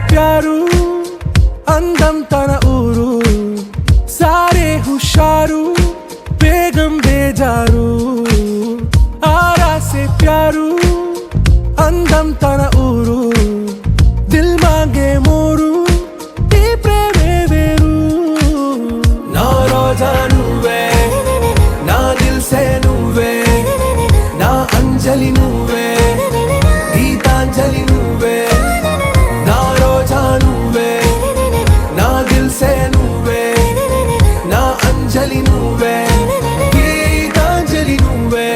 ప్యారు అందం తన ఊరు సారే హుషారు బేగం బేజారు ఆరా సే ప్యారు అందం తన ఊరు దిల్ మాంగే మోరు ఈ ప్రేమే వేరు నా రోజా నువ్వే నా దిల్ సే నువ్వే నా అంజలి నువ్వే గీతాంజలి నువ్వే నా రోజా నువ్వే నా దిల్ సే నువ్వే నా అంజలి నువ్వే గీతాంజలి నువ్వే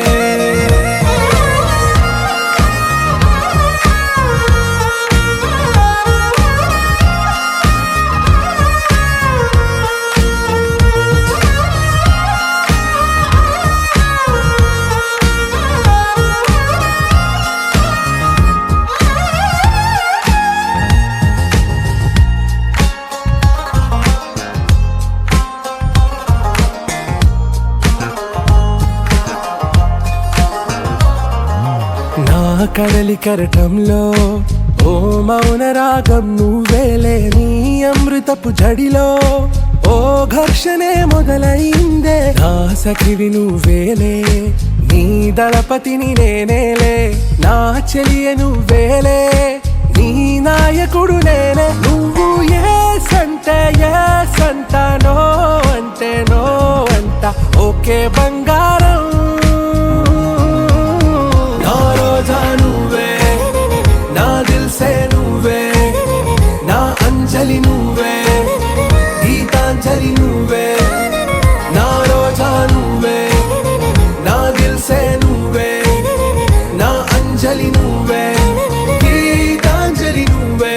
కడలి కరటంలో ఓ మౌన రాగం నువ్వేలే నీ అమృతపు జడిలో ఓ ఘర్షణే మొదలైందే నా సఖివి నువ్వేలే నీ దళపతిని నేనేలే నా చెలియ నువ్వేలే నీ నాయకుడు నేనే నువ్వు ఏ సంట నో అంటే నో అంట ఓకే బంగారం నువ్వే నా దిల్ సే నువ్వే నా అంజలి నువ్వే గీతాంజలి నువ్వే నా రోజా నువ్వే నా దిల్ సే నువ్వే నా అంజలి నువ్వే గీతాంజలి నువ్వే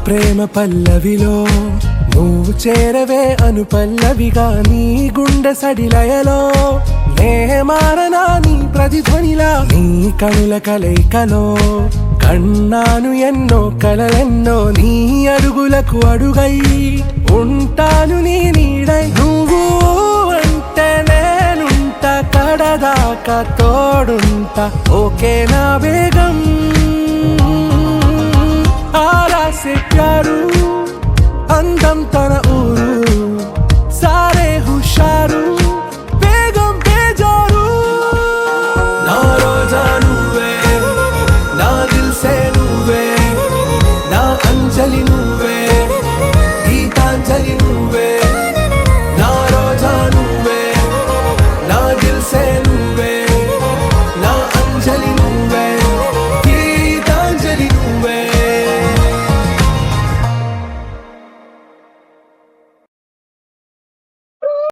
ప్రేమ పల్లవిలో నువ్వు చేరవే అను పల్లవిగా నీ గుండె సడిలయలో నే మారనా నీ ప్రతిధ్వనిలా నీ కనుల కలయికలో కన్నాను ఎన్నో కలలెన్నో నీ అడుగులకు అడుగై ఉంటాను నీ నీడై నువ్వు అంటే నేనుంట కడదాకా తోడుంటా ఓకే నా బేగం ఆరా సే ప్యారు అందం తన